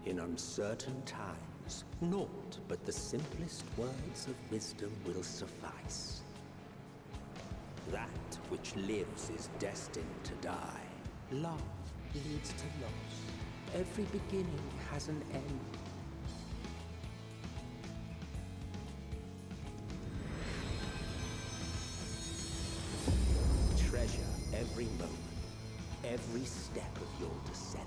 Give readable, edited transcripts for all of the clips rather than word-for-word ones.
In uncertain times, naught but the simplest words of wisdom will suffice. That which lives is destined to die. Love leads to loss. Every beginning has an end. Treasure every moment, every step of your descent.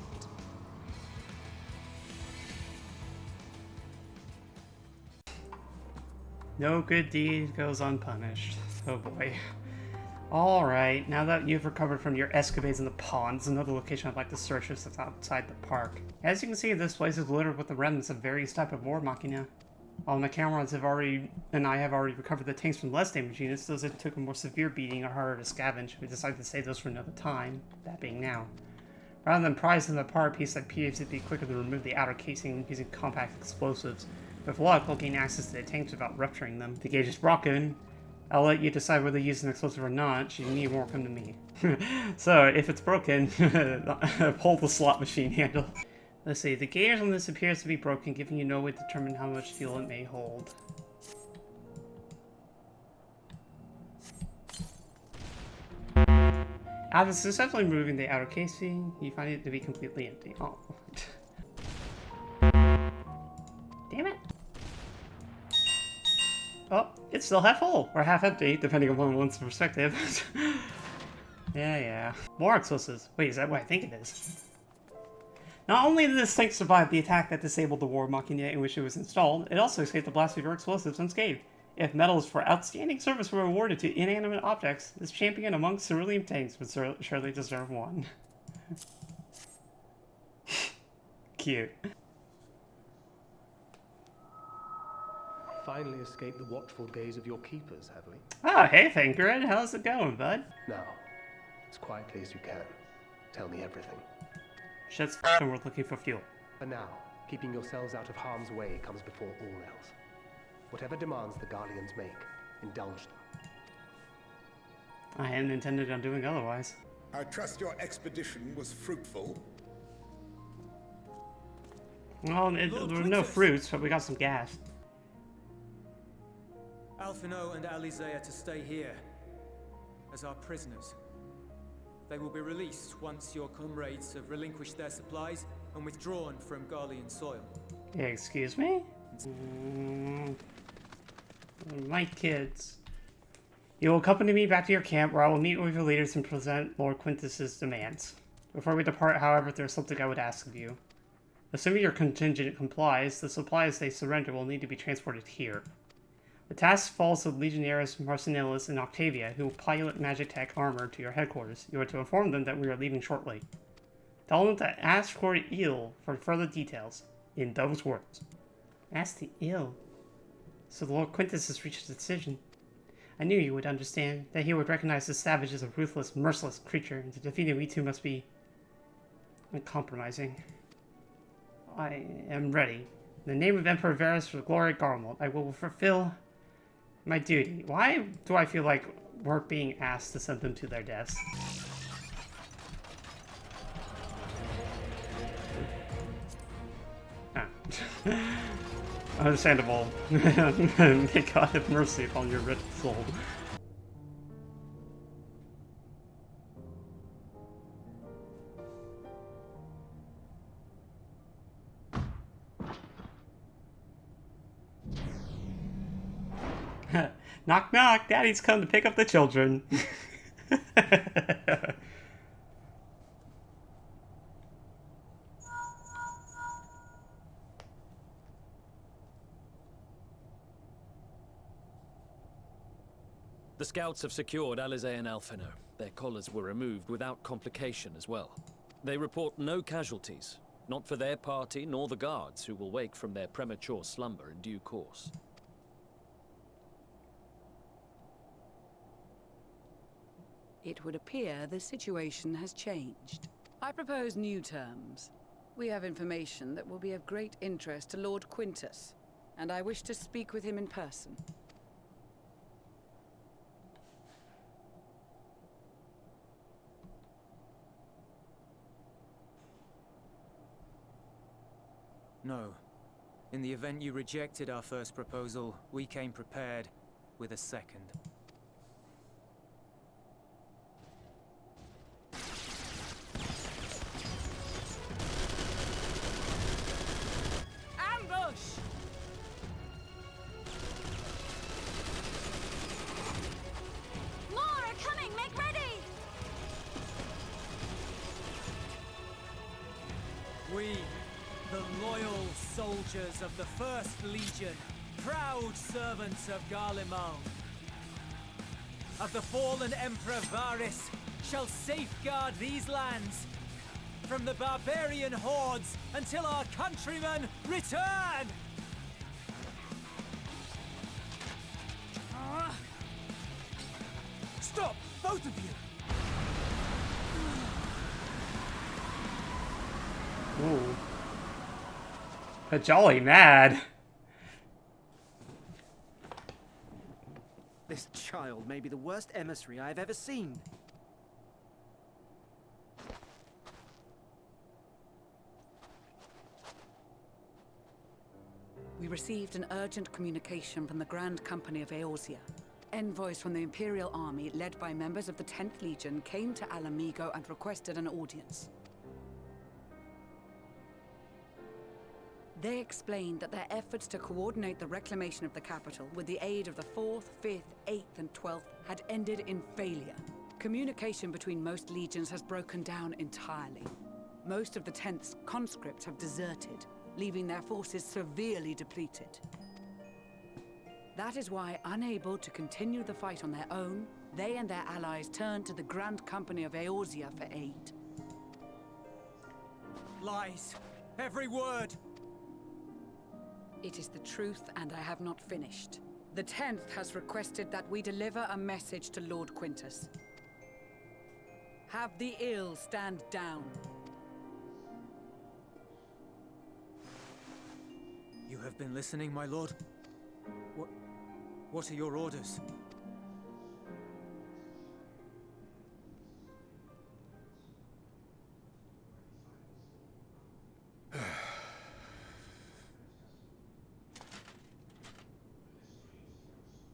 No good deed goes unpunished. Oh boy. Alright, now that you've recovered from your escapades in the ponds, another location I'd like to search is outside the park. As you can see, this place is littered with the remnants of various types of war machina. While my cameras have already recovered the tanks from less damaged units, those that took a more severe beating are harder to scavenge. We decided to save those for another time, that being now. Rather than prize them apart piece by piece, it'd be quicker to remove the outer casing using compact explosives. With luck, we'll gain access to the tanks without rupturing them. The gauge is broken. I'll let you decide whether to use an explosive or not. Should you need more, come to me. So, if it's broken, pull the slot machine handle. Let's see, the gauge on this appears to be broken, giving you no way to determine how much fuel it may hold. After successfully removing the outer casing, you find it to be completely empty. Oh. Damn it! Oh, it's still half full, or half empty, depending upon one's perspective. Yeah. More explosives. Wait, is that what I think it is? Not only did this tank survive the attack that disabled the war machina in which it was installed, it also escaped the blast of your explosives unscathed. If medals for outstanding service were awarded to inanimate objects, this champion among cerulean tanks would surely deserve one. Cute. Finally escaped the watchful gaze of your keepers, have we? Oh, hey, Thancred. How's it going, bud? Now, as quietly as you can, tell me everything. Shit's f***ing worth looking for fuel. For now, keeping yourselves out of harm's way comes before all else. Whatever demands the Garleans make, indulge them. I hadn't intended on doing otherwise. I trust your expedition was fruitful. Well, there were no fruits, but we got some gas. Alphino and Leveilleur to stay here as our prisoners. They will be released once your comrades have relinquished their supplies and withdrawn from Garlean soil. Excuse me? My kids. You will accompany me back to your camp where I will meet with your leaders and present Lord Quintus's demands. Before we depart, however, there's something I would ask of you. Assuming your contingent complies, the supplies they surrender will need to be transported here. The task falls to Legionaris Marcinellus and Octavia, who will pilot Magitech armor to your headquarters. You are to inform them that we are leaving shortly. Tell them to ask for Il for further details, in those words. Ask the Il. So the Lord Quintus has reached a decision. I knew you would understand, that he would recognize the savage as a ruthless, merciless creature, and to defeat him we too must be uncompromising. I am ready. In the name of Emperor Varus for the glory of Garlemald, I will fulfill my duty. Why do I feel like we're being asked to send them to their deaths? Ah. Understandable. May God have mercy upon your wretched soul. Knock knock, Daddy's come to pick up the children. The scouts have secured Alizé and Alphino. Their collars were removed without complication as well. They report no casualties, not for their party nor the guards, who will wake from their premature slumber in due course. It would appear the situation has changed. I propose new terms. We have information that will be of great interest to Lord Quintus, and I wish to speak with him in person. No. In the event you rejected our first proposal, we came prepared with a second. Ambush! More are coming! Make ready! We, the loyal soldiers of the First Legion, proud servants of Garlemald, of the fallen Emperor Varys, shall safeguard these lands from the barbarian hordes until our countrymen return! Stop, both of you! Ooh. A jolly mad. This child may be the worst emissary I've ever seen. We received an urgent communication from the Grand Company of Eorzea. Envoys from the Imperial Army, led by members of the 10th Legion, came to Alamigo and requested an audience. They explained that their efforts to coordinate the reclamation of the capital with the aid of the 4th, 5th, 8th, and 12th had ended in failure. Communication between most legions has broken down entirely. Most of the 10th's conscripts have deserted, leaving their forces severely depleted. That is why, unable to continue the fight on their own, they and their allies turned to the Grand Company of Eorzea for aid. Lies! Every word! It is the truth, and I have not finished. The 10th has requested that we deliver a message to Lord Quintus. Have the ill stand down. You have been listening, my lord? What are your orders?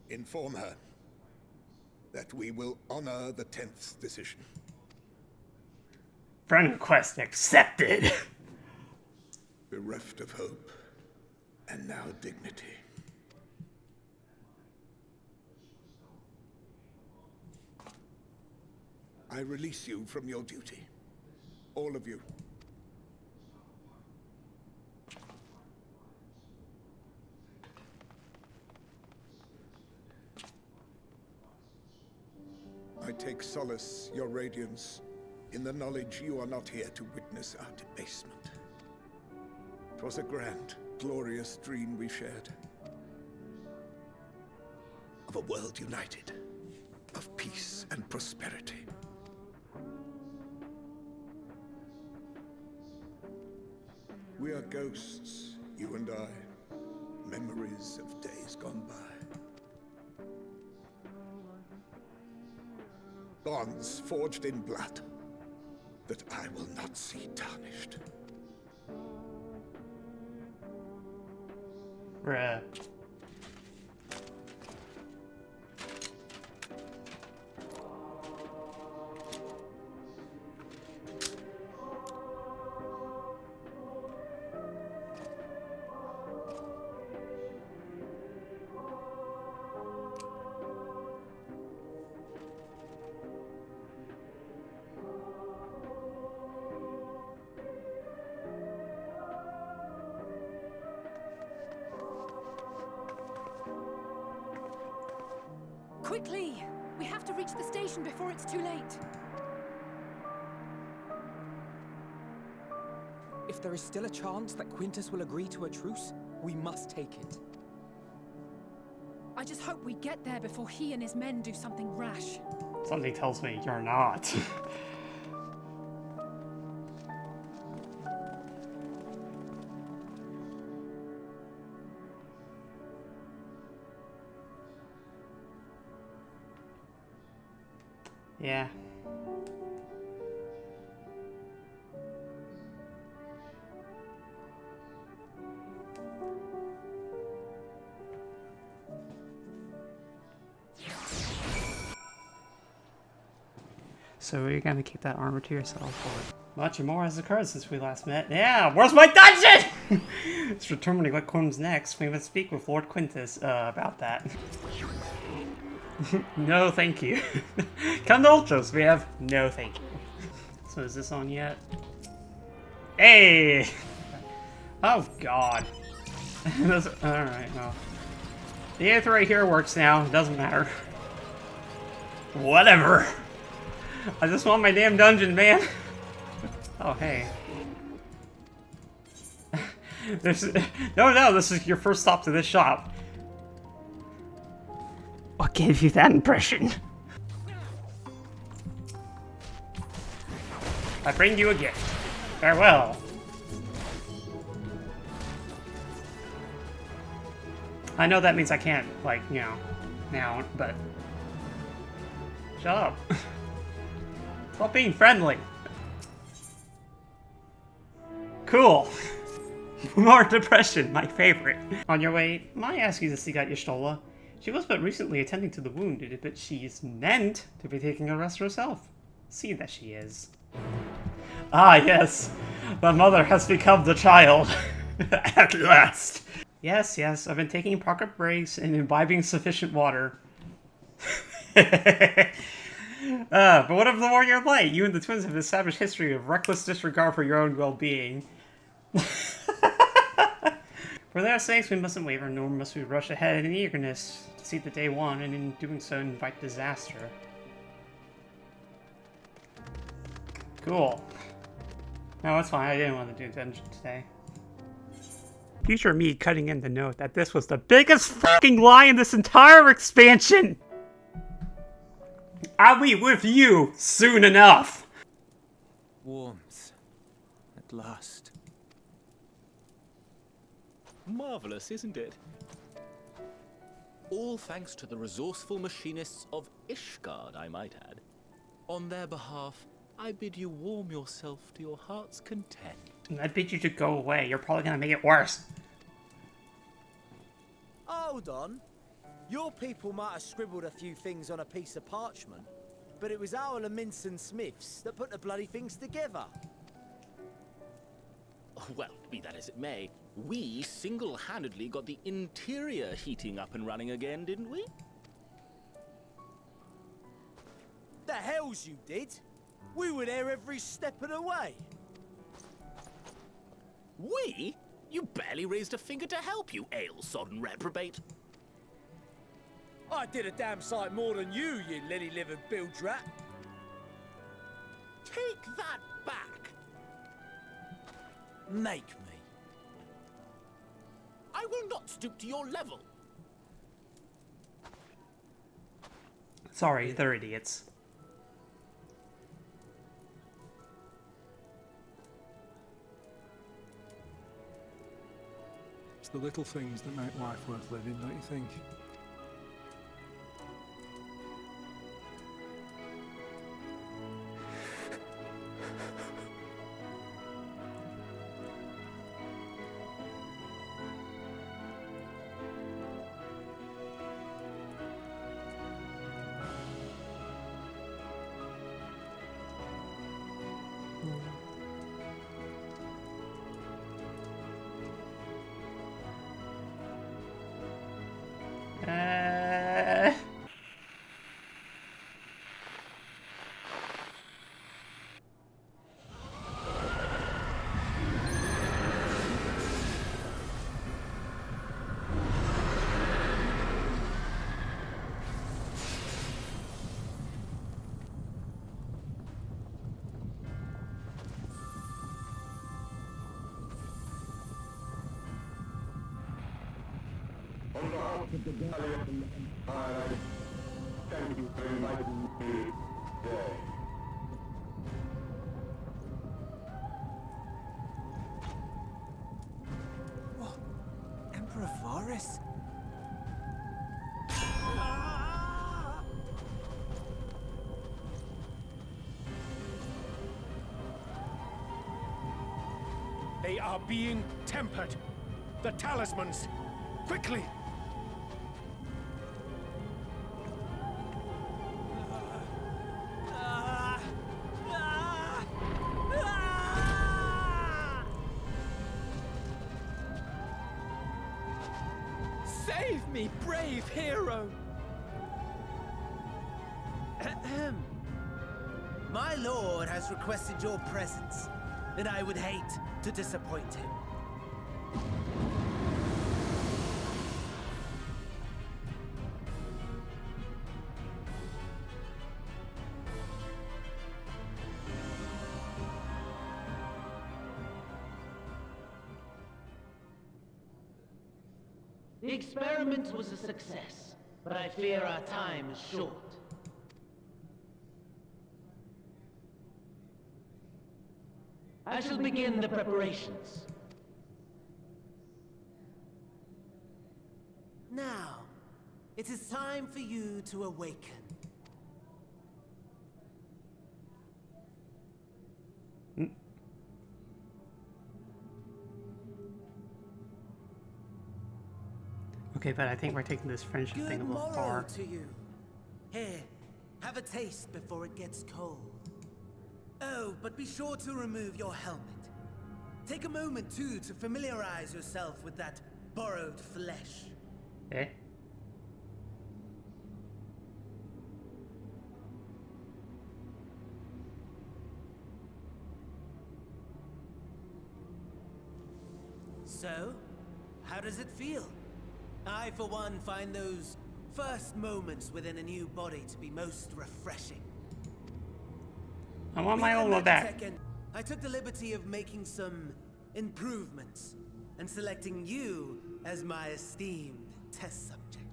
Inform her that we will honor the 10th's decision. Friend request accepted. Bereft of hope, and now dignity. I release you from your duty. All of you. I take solace, your radiance, in the knowledge you are not here to witness our debasement. 'Twas a grand, glorious dream we shared. Of a world united, of peace and prosperity. We are ghosts, you and I, memories of days gone by. Bonds forged in blood that I will not see tarnished. Bruh. Quickly! We have to reach the station before it's too late. If there is still a chance that Quintus will agree to a truce, we must take it. I just hope we get there before he and his men do something rash. Something tells me you're not. Yeah. So you're gonna keep that armor to yourself, or much more has occurred since we last met. Yeah, where's my dungeon? It's determining what comes next. We must speak with Lord Quintus about that. No, thank you. Come to Ultras. We have no thank you. So is this on yet? Hey! Oh God. Alright, well. The Aether right here works now. Doesn't matter. Whatever. I just want my damn dungeon, man. Oh, hey. No, this is your first stop to this shop. What gave you that impression? I bring you a gift. Farewell. I know that means I can't, like, you know, now, but... Shut up. Stop being friendly. Cool. More depression, my favorite. On your way, may I ask you to seek out Y'shtola? She was but recently attending to the wounded, but she is meant to be taking a rest herself. See that she is. Ah, yes. The mother has become the child. At last. Yes, I've been taking pocket breaks and imbibing sufficient water. But what of the warrior light? You and the twins have an established history of reckless disregard for your own well-being. For their sakes, we mustn't waver, nor must we rush ahead in eagerness to see the day one, and in doing so invite disaster. Cool. No, it's fine. I didn't want to do dungeon today. Future me cutting in the note that this was the biggest fucking lie in this entire expansion! I'll be with you soon enough! Warmth. At last. Marvelous, isn't it? All thanks to the resourceful machinists of Ishgard, I might add. On their behalf, I bid you warm yourself to your heart's content. I bid you to go away. You're probably gonna make it worse. Hold on. Your people might have scribbled a few things on a piece of parchment, but it was our Minson Smiths that put the bloody things together. Well, be that as it may, we single-handedly got the interior heating up and running again, didn't we? The hells you did! We were there every step of the way. We? You barely raised a finger to help, you ale-sodden reprobate. I did a damn sight more than you lily-livered bilge rat. Take that back. Make me. I will not stoop to your level. Sorry, they're idiots. It's the little things that make life worth living, don't you think? On behalf of the Garleans, I thank you for inviting me today. What? Emperor Varys? They are being tempered. The talismans! Quickly! Save me, brave hero! My lord has requested your presence, and I would hate to disappoint him. The experiment was a success, but I fear our time is short. I shall begin the preparations. Now, it is time for you to awaken. Okay, but I think we're taking this friendship thing a Good little morrow far. to you. Here, have a taste before it gets cold. Oh, but be sure to remove your helmet. Take a moment, too, to familiarize yourself with that borrowed flesh. Eh? So, how does it feel? I, for one, find those first moments within a new body to be most refreshing. I want my own back. I took the liberty of making some improvements and selecting you as my esteemed test subject.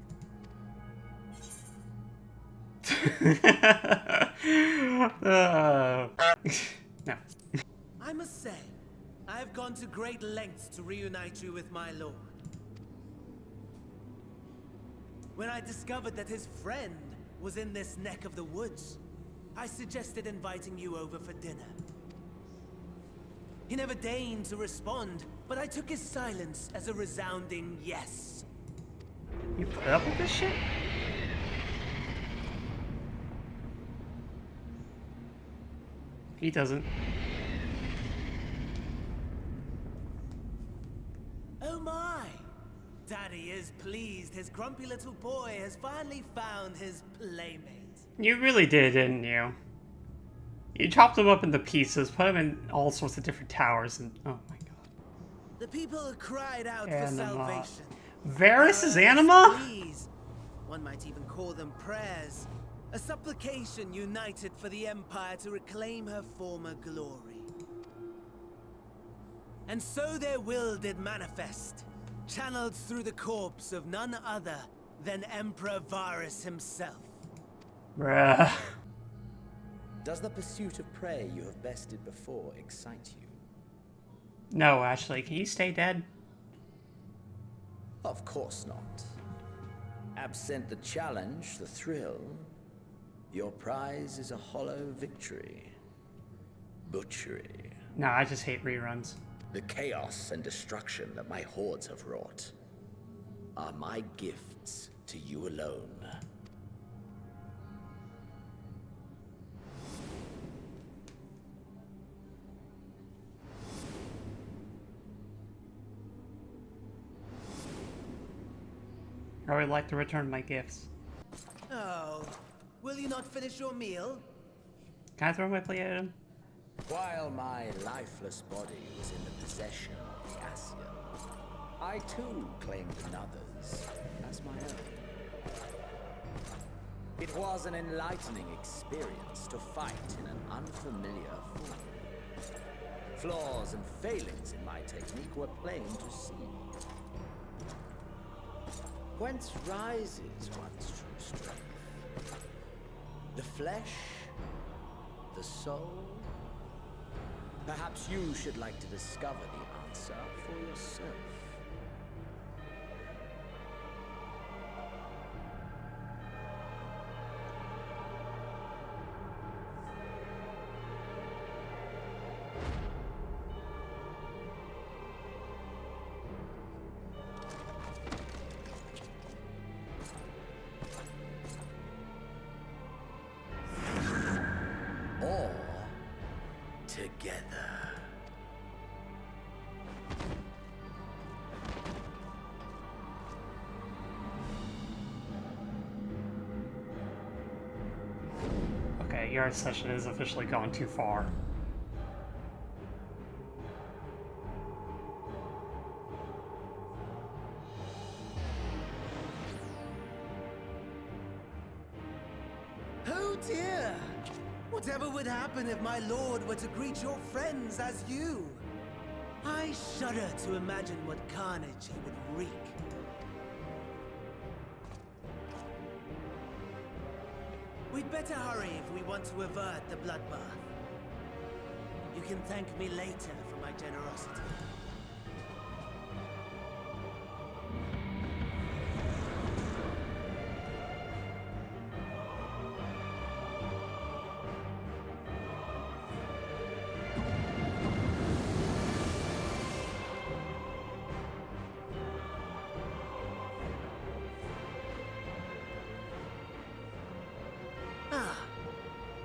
No. I must say, I have gone to great lengths to reunite you with my lord. When I discovered that his friend was in this neck of the woods, I suggested inviting you over for dinner. He never deigned to respond, but I took his silence as a resounding yes. You put up with this shit? He doesn't. Oh my! Daddy is pleased his grumpy little boy has finally found his playmate. You really did, didn't you? You chopped him up into pieces, put him in all sorts of different towers, and oh my god. The people cried out for Anima. salvation. Varys is Anima? Please. One might even call them prayers. A supplication united for the Empire to reclaim her former glory. And so their will did manifest, channeled through the corpse of none other than Emperor Varys himself. Bruh. Does the pursuit of prey you have bested before excite you? No, actually, can you stay dead? Of course not. Absent the challenge, the thrill, your prize is a hollow victory. Butchery. No, I just hate reruns. The chaos and destruction that my hordes have wrought are my gifts to you alone. I would like to return my gifts. Oh, will you not finish your meal? Can I throw my plate at him? While my lifeless body was in the possession of the Ascian, I too claimed another's as my own. It was an enlightening experience to fight in an unfamiliar form. Flaws and failings in my technique were plain to see. Whence rises one's true strength? The flesh? The soul? Perhaps you should like to discover the answer for yourself. Together. your session has officially gone too far. Oh dear! Whatever would happen if my lord were to greet your friends as you? I shudder to imagine what carnage he would wreak. We'd better hurry if we want to avert the bloodbath. You can thank me later for my generosity.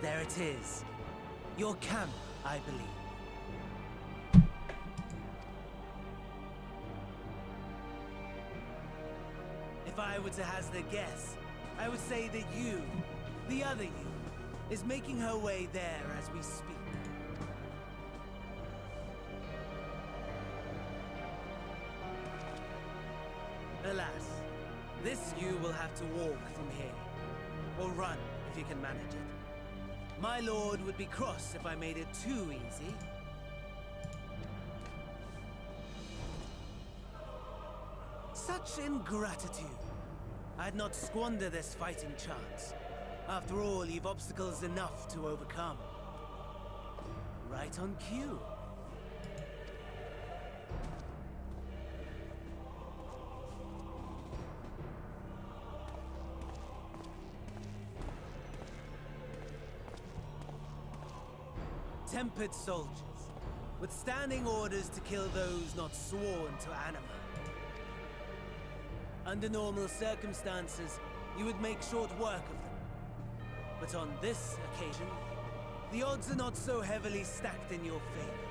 There it is. Your camp, I believe. If I were to hazard a guess, I would say that you, the other you, is making her way there as we speak. Alas, this you will have to walk from here, or run if you can manage it. My lord would be cross if I made it too easy. Such ingratitude. I'd not squander this fighting chance. After all, you've obstacles enough to overcome. Right on cue. Tempered soldiers, with standing orders to kill those not sworn to anima. Under normal circumstances, you would make short work of them. But on this occasion, the odds are not so heavily stacked in your favor.